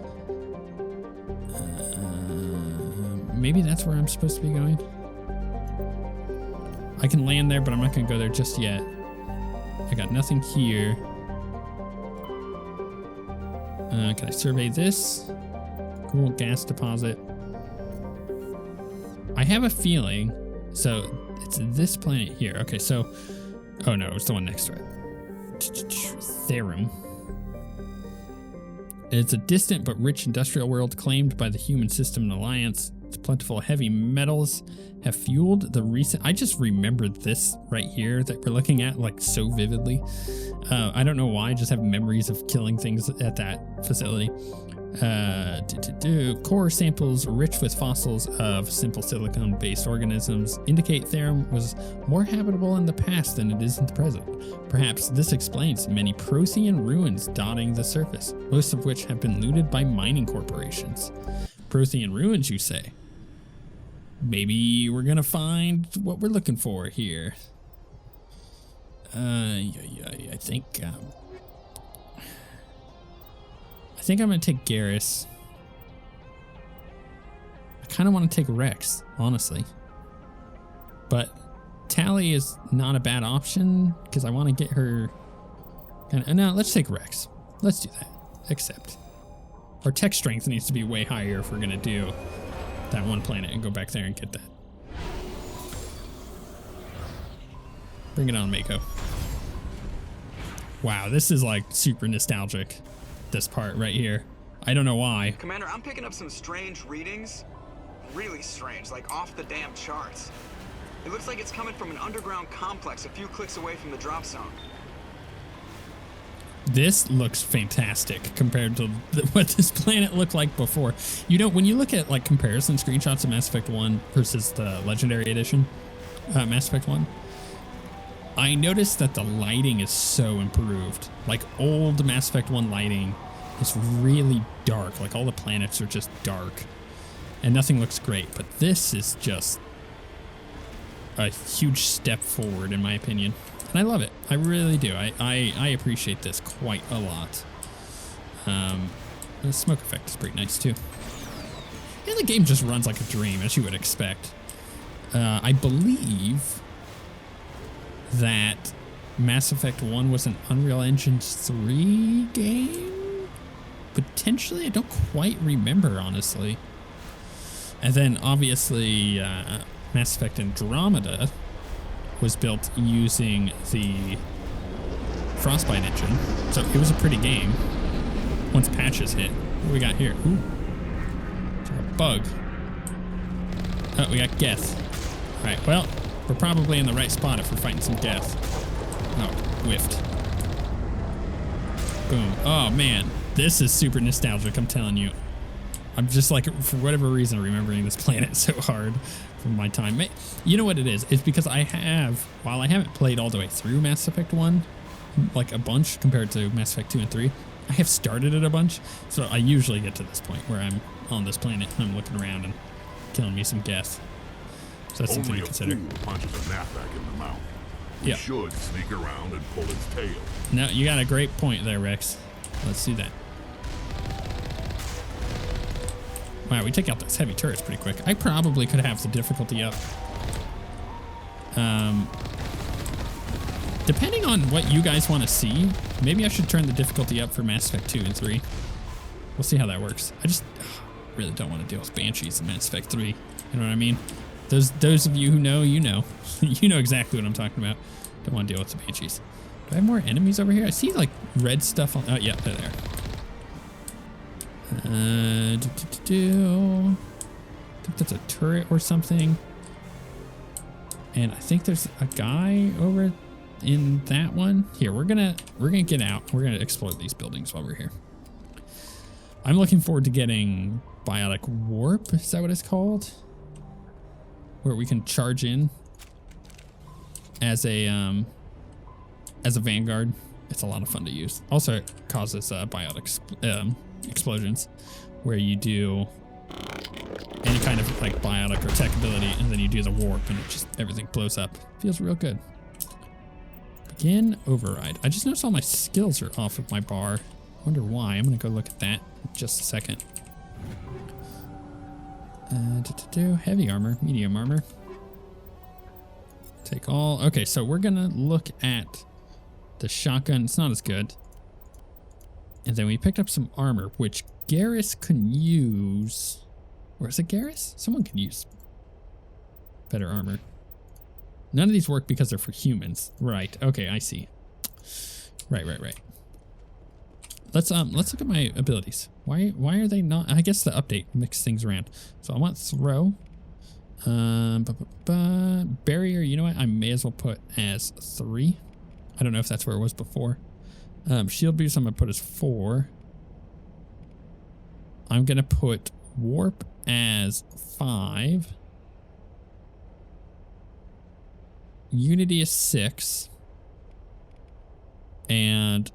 Maybe that's where I'm supposed to be going. I can land there, but I'm not going to go there just yet. I got nothing here. Can I survey this? Cool, gas deposit. I have a feeling, so it's this planet here. Okay, so, oh no, it's the one next to it. Therum. It's a distant but rich industrial world claimed by the human system and alliance. Its plentiful heavy metals have fueled the recent... I just remembered this right here that we're looking at, like, so vividly. I don't know why, I just have memories of killing things at that facility. Core samples rich with fossils of simple silicon-based organisms indicate Therum was more habitable in the past than it is in the present. Perhaps this explains many Prothean ruins dotting the surface, most of which have been looted by mining corporations. Prothean ruins, you say? Maybe we're gonna find what we're looking for here. I think I'm gonna take Garrus. I kind of want to take Rex, honestly. But Tally is not a bad option because I want to get her. No, let's take Rex. Let's do that. Accept. Our tech strength needs to be way higher if we're gonna do that one planet and go back there and get that. Bring it on, Mako. Wow, this is like super nostalgic. This part right here. I don't know why. Commander, I'm picking up some strange readings. Really strange, like off the damn charts. It looks like it's coming from an underground complex a few clicks away from the drop zone. This looks fantastic compared to what this planet looked like before. You know, when you look at like comparison screenshots of Mass Effect 1 versus the Legendary Edition, Mass Effect 1, I noticed that the lighting is so improved. Like old Mass Effect 1 lighting is really dark. Like all the planets are just dark and nothing looks great. But this is just a huge step forward in my opinion. And I love it. I really do. I appreciate this quite a lot. The smoke effect is pretty nice too. And the game just runs like a dream, as you would expect. I believe that Mass Effect 1 was an Unreal Engine 3 game? Potentially? I don't quite remember, honestly. And then, obviously, Mass Effect Andromeda was built using the Frostbite engine, so it was a pretty game. once patches hit. What do we got here? Ooh. It's like a bug. Oh, we got Geth. Alright, well, we're probably in the right spot if we're fighting some Geth. Oh, whiffed. Boom. Oh, man. This is super nostalgic, I'm telling you. I'm just like, for whatever reason, remembering this planet so hard from my time. You know what it is? It's because I have, while I haven't played all the way through Mass Effect 1, like a bunch compared to Mass Effect 2 and 3, I have started it a bunch. So I usually get to this point where I'm on this planet and I'm looking around and killing me some Geth. So that's something to consider. Only a fool punches a gnatback in the mouth. Yeah. He should sneak around and pull its tail. No, you got a great point there, Rex. Let's do that. Wow, we take out those heavy turrets pretty quick. I probably could have the difficulty up. Depending on what you guys want to see, maybe I should turn the difficulty up for Mass Effect 2 and 3. We'll see how that works. I just really don't want to deal with Banshees in Mass Effect 3. You know what I mean? Those of you who know, you know. You know exactly what I'm talking about. Don't want to deal with the Banshees. Do I have more enemies over here? I see like red stuff on... Oh, yeah, they're there. I think that's a turret or something. And I think there's a guy over in that one. Here, we're gonna get out. We're gonna explore these buildings while we're here. I'm looking forward to getting Biotic Warp. Is that what it's called? Where we can charge in as a vanguard. It's a lot of fun to use. Also, it causes biotic explosions, where you do any kind of like biotic or tech ability, and then you do the warp, and it just everything blows up. Feels real good. Begin override. I just noticed all my skills are off of my bar. Wonder why. I'm gonna go look at that in just a second. Heavy armor, medium armor. Take all. Okay, so we're gonna look at the shotgun. It's not as good. And then we picked up some armor, which Garrus can use. Or is it Garrus? Someone can use better armor. None of these work because they're for humans. Right. Okay, I see. Right. Let's look at my abilities. Why are they not? I guess the update mixed things around. So I want throw. Barrier, you know what? I may as well put as 3. I don't know if that's where it was before. Shield boost, I'm gonna put as 4. I'm gonna put warp as 5. Unity is 6. And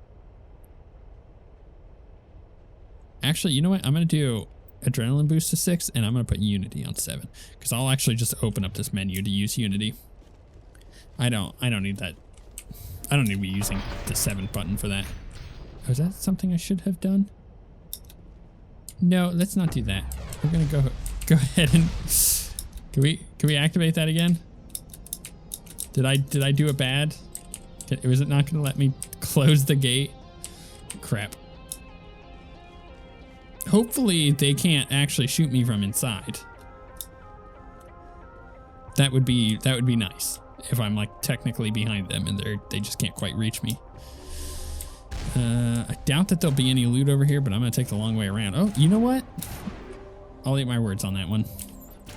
actually, you know what? I'm gonna do adrenaline boost to 6, and I'm gonna put Unity on 7, because I'll actually just open up this menu to use Unity. I don't need that. I don't need to be using the 7 button for that. Oh, is that something I should have done? No, let's not do that. We're gonna go ahead and can we activate that again? Did I do it bad? Was it not gonna let me close the gate? Crap. Hopefully they can't actually shoot me from inside. That would be nice. If I'm like technically behind them and they just can't quite reach me. I doubt that there'll be any loot over here, but I'm gonna take the long way around. Oh, you know what? I'll eat my words on that one.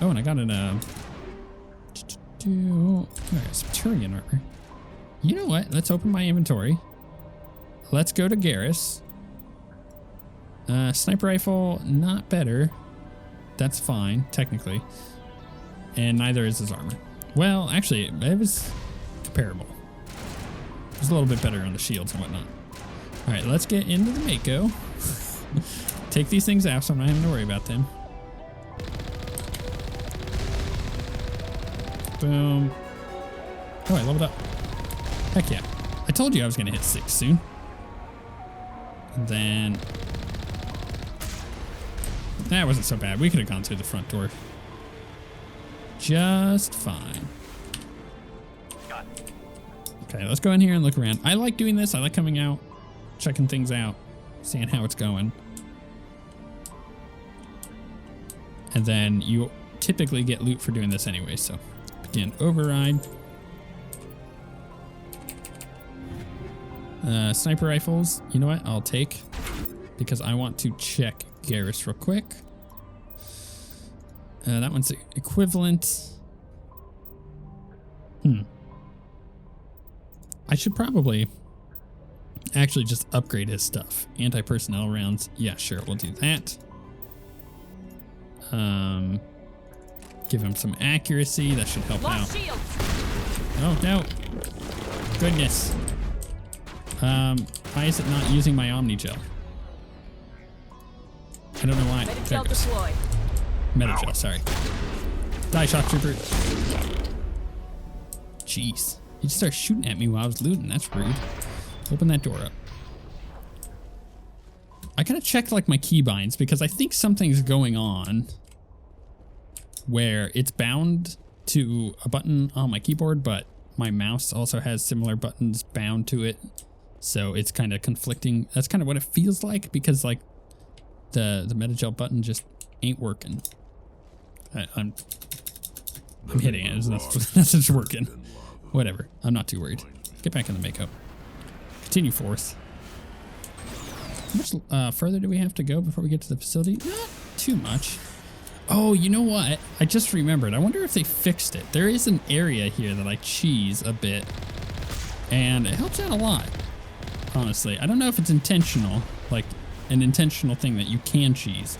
Oh, and I got an Spectrean armor. You know what? Let's open my inventory. Let's go to Garrus. Sniper rifle, not better. That's fine, technically. And neither is his armor. Well, actually, it was comparable. It was a little bit better on the shields and whatnot. All right, let's get into the Mako. Take these things out so I'm not having to worry about them. Boom. Oh, I leveled up. Heck yeah. I told you I was going to hit 6 soon. And then... that wasn't so bad. We could have gone through the front door just fine. Okay, let's go in here and look around. I like doing this. I like coming out, checking things out, seeing how it's going. And then you typically get loot for doing this anyway, so begin override. Sniper rifles, you know what? I'll take. because I want to check Garrus real quick. That one's equivalent. I should probably actually just upgrade his stuff. Anti-personnel rounds. Yeah, sure, we'll do that. Give him some accuracy. That should help out. Oh, no. Goodness. Why is it not using my Omni Gel? I don't know why. There it goes. Metagel, sorry. Die, shock trooper. Jeez. He just started shooting at me while I was looting. That's rude. Open that door up. I gotta check like my keybinds because I think something's going on where it's bound to a button on my keyboard, but my mouse also has similar buttons bound to it. So it's kind of conflicting. That's kind of what it feels like because like the Metagel button just ain't working. I'm hitting it. That's just working. Whatever. I'm not too worried. Get back in the makeup. Continue forth. How much further do we have to go before we get to the facility? Not too much. Oh, you know what? I just remembered. I wonder if they fixed it. There is an area here that I cheese a bit, and it helps out a lot, honestly. I don't know if it's intentional, like an intentional thing that you can cheese,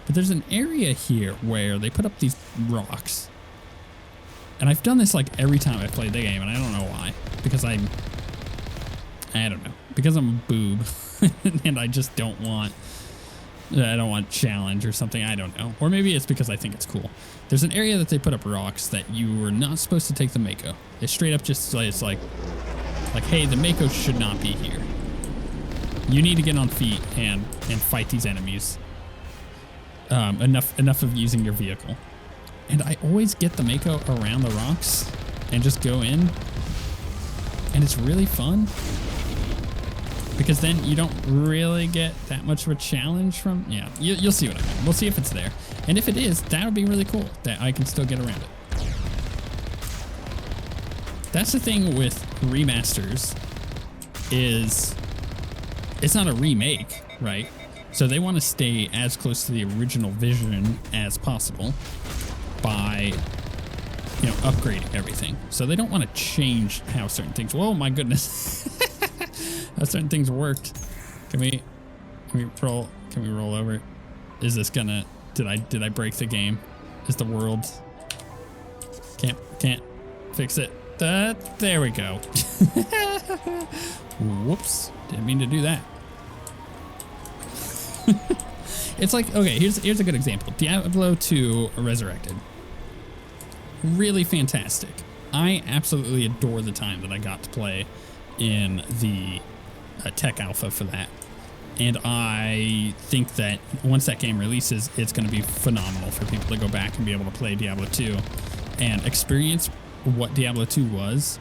but there's an area here where they put up these rocks. And I've done this like every time I've played the game, and I don't know why. Because I don't know. Because I'm a boob, and I just don't want challenge or something. I don't know. Or maybe it's because I think it's cool. There's an area that they put up rocks that you were not supposed to take the Mako. It's straight up just it's like, hey, the Mako should not be here. You need to get on feet and fight these enemies. Enough of using your vehicle. And I always get the Mako around the rocks and just go in. And it's really fun. Because then you don't really get that much of a challenge from... Yeah, you'll see what I mean. We'll see if it's there. And if it is, that would be really cool. That I can still get around it. That's the thing with remasters. Is... It's not a remake, right? So they want to stay as close to the original vision as possible. By, upgrading everything. So they don't want to change how certain things... Whoa, my goodness. How certain things worked. Can we roll over? Is this gonna... Did I break the game? Is the world... Can't fix it. There we go. Whoops. Didn't mean to do that. It's like, okay, here's a good example. Diablo 2 Resurrected. Really fantastic. I absolutely adore the time that I got to play in the tech alpha for that. And I think that once that game releases, it's going to be phenomenal for people to go back and be able to play Diablo 2 and experience what Diablo 2 was,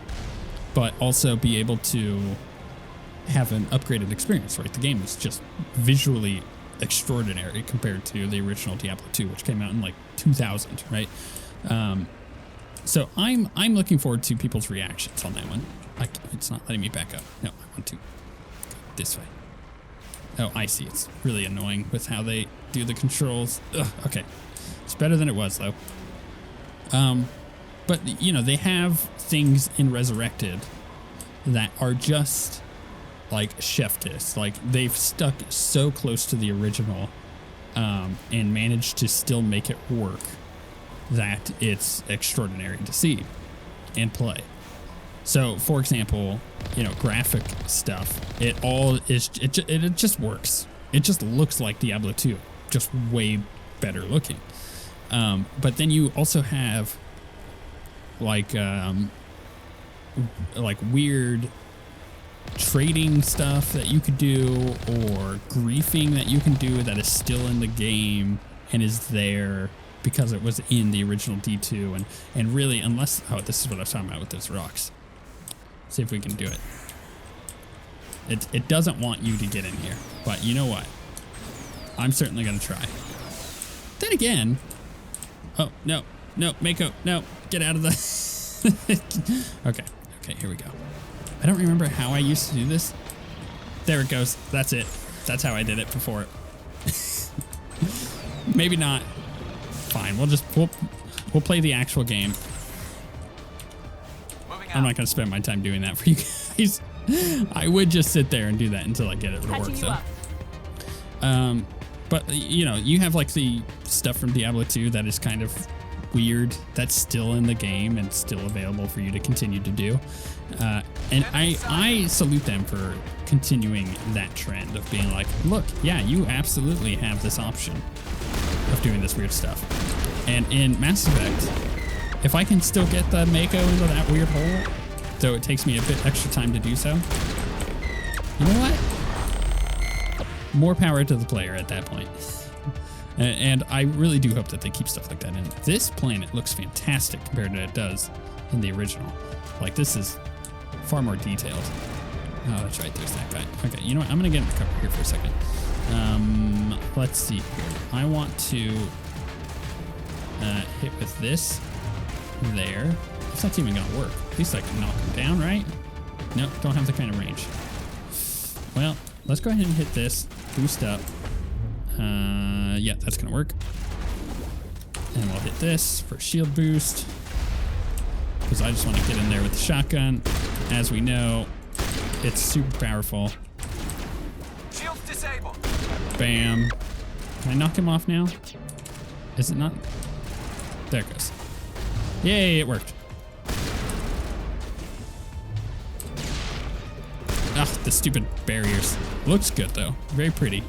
but also be able to have an upgraded experience, right? The game is just visually extraordinary compared to the original Diablo 2, which came out in like 2000, right? So I'm looking forward to people's reactions on that one. It's not letting me back up. No, I want to go this way. Oh, I see. It's really annoying with how they do the controls. Ugh, okay. It's better than it was, though. But, they have things in Resurrected that are just, like, chef kiss. Like, they've stuck so close to the original and managed to still make it work that it's extraordinary to see and play. So, for example, graphic stuff, it just works. It just looks like Diablo 2, just way better looking. But then you also have like weird trading stuff that you could do, or griefing that you can do that is still in the game and is there because it was in the original D2, and really, unless... Oh, this is what I was talking about with those rocks. See if we can do it. It doesn't want you to get in here, but you know what? I'm certainly going to try. Then again... Oh, no, Mako, no, get out of the... Okay, here we go. I don't remember how I used to do this. There it goes. That's it. That's how I did it before. Maybe not. Fine. We'll play the actual game. I'm not gonna spend my time doing that for you guys. I would just sit there and do that until I get it to work though. But you know, you have like the stuff from Diablo 2 that is kind of weird. That's still in the game and still available for you to continue to do. And I salute them for continuing that trend of being like, look, yeah, you absolutely have this option of doing this weird stuff. And in Mass Effect, if I can still get the Mako into that weird hole, though it takes me a bit extra time to do so, you know what? More power to the player at that point. And I really do hope that they keep stuff like that in. This planet looks fantastic compared to what it does in the original. Like, this is far more detailed. Oh, that's right, there's that guy. Okay, you know what? I'm gonna get in the cover here for a second. Let's see here. I want to hit with this there. It's not even gonna work. At least I can knock him down, right? Nope, don't have the kind of range. Well, let's go ahead and hit this. Boost up. Yeah, that's gonna work. And we'll hit this for shield boost, because I just want to get in there with the shotgun. As we know, it's super powerful. Shield's disabled. Bam. Can I knock him off now? Is it not? There it goes. Yay, it worked. Ah, the stupid barriers. Looks good though. Very pretty.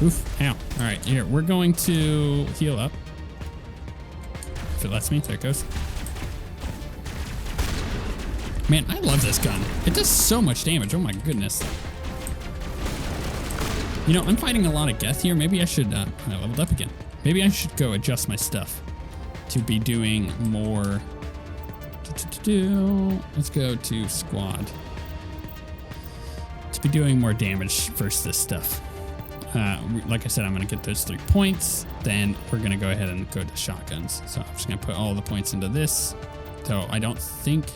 Oof, ow. All right, here, we're going to heal up. If it lets me, there it goes. Man, I love this gun. It does so much damage, oh my goodness. You know, I'm fighting a lot of Geth here. Maybe I should, I leveled up again. Maybe I should go adjust my stuff to be doing more. Let's go to squad. To be doing more damage versus this stuff. Like I said, I'm going to get those 3 points. Then we're going to go ahead and go to shotguns. So I'm just going to put all the points into this. So I don't think,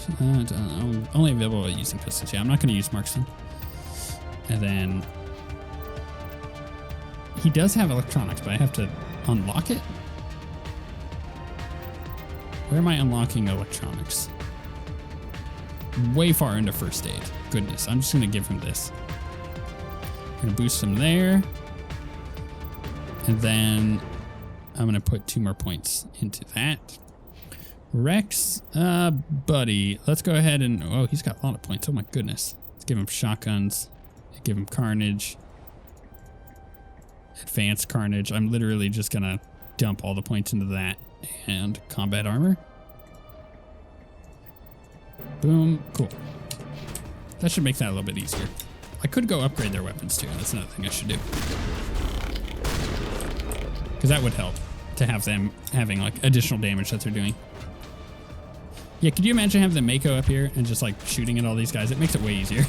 only available using pistols. Yeah, I'm not going to use marksman. And then he does have electronics, but I have to unlock it. Where am I unlocking electronics? Way far into first aid. Goodness, I'm just going to give him this. I'm going to boost him there. And then I'm going to put 2 more points into that. Rex, buddy, let's go ahead and, oh, he's got a lot of points. Oh my goodness. Let's give him shotguns. Give him carnage. Advanced carnage. I'm literally just going to dump all the points into that. And combat armor. Boom. Cool. That should make that a little bit easier. I could go upgrade their weapons too. That's another thing I should do. Because that would help to have them having like additional damage that they're doing. Yeah, could you imagine having the Mako up here and just like shooting at all these guys? It makes it way easier.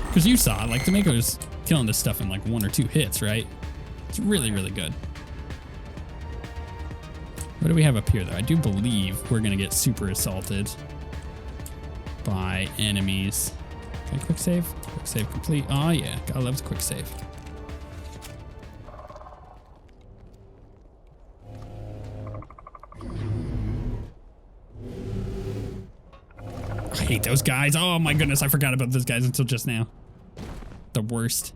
Because you saw, like, the Mako is killing this stuff in like 1 or 2 hits, right? It's really, really good. What do we have up here though? I do believe we're going to get super assaulted by enemies. Okay, quick save. Quick save complete. Oh yeah, gotta love the quick save. I hate those guys. Oh my goodness, I forgot about those guys until just now. The worst.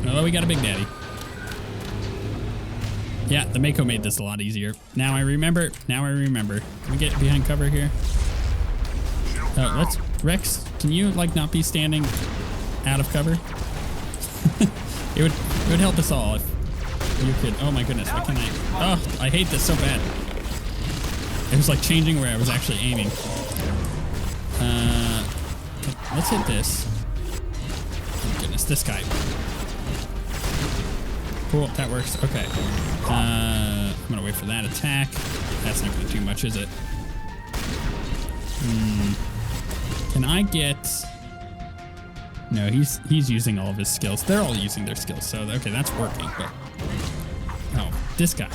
Oh, we got a big daddy. Yeah, the Mako made this a lot easier. Now I remember. Now I remember. Can we get behind cover here? Let's... Rex, can you, like, not be standing out of cover? It would help us all if you could... Oh, my goodness. What can I... Oh, I hate this so bad. It was, like, changing where I was actually aiming. Let's hit this. Oh, my goodness. This guy. Cool, that works. Okay. I'm gonna wait for that attack. That's not gonna do much, is it? Can I get... No, he's using all of his skills. They're all using their skills, so okay, that's working. But Oh, this guy.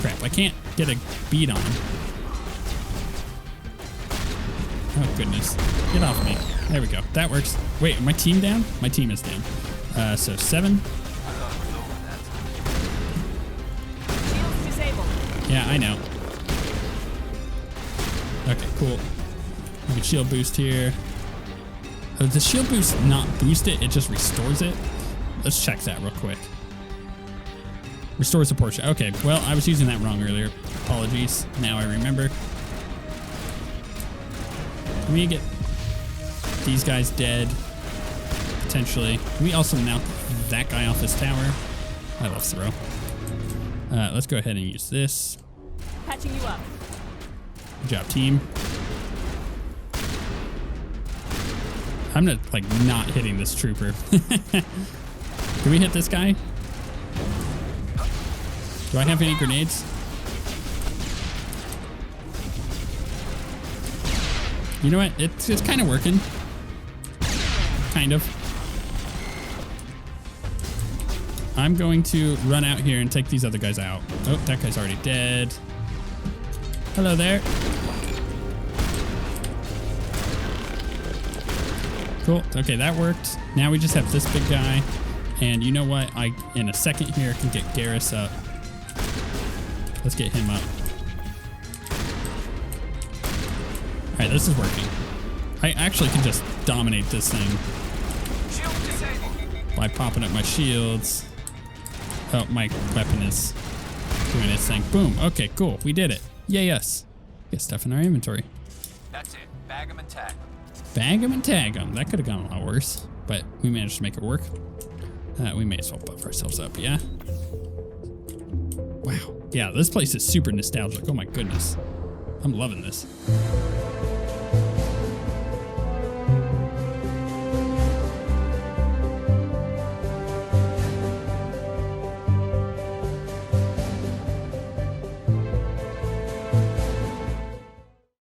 Crap, I can't get a beat on him. Oh, goodness. Get off me. There we go. That works. Wait, my team down? My team is down. So 7. Shield's disabled. Yeah, I know. Okay, cool. We can shield boost here. Does the shield boost not boost it? It just restores it? Let's check that real quick. Restores the portion. Okay, well, I was using that wrong earlier. Apologies. Now I remember. Can we get these guys dead? Potentially. Can we also knock that guy off his tower? I love throw. Let's go ahead and use this. Patching you up. Good job, team. I'm not hitting this trooper. Can we hit this guy? Do I have any grenades? You know what? It's kind of working. Kind of. I'm going to run out here and take these other guys out. Oh, that guy's already dead. Hello there. Cool. Okay, that worked. Now we just have this big guy. And you know what? In a second here, can get Garrus up. Let's get him up. All right, this is working. I actually can just dominate this thing by popping up my shields. Oh, my weapon is doing its thing. Boom. Okay, cool. We did it. Yay us. Get stuff in our inventory. That's it. Bag 'em and tag 'em. Bag 'em and tag 'em. That could have gone a lot worse, but we managed to make it work. We may as well buff ourselves up, yeah? Wow. Yeah, this place is super nostalgic. Oh my goodness. I'm loving this.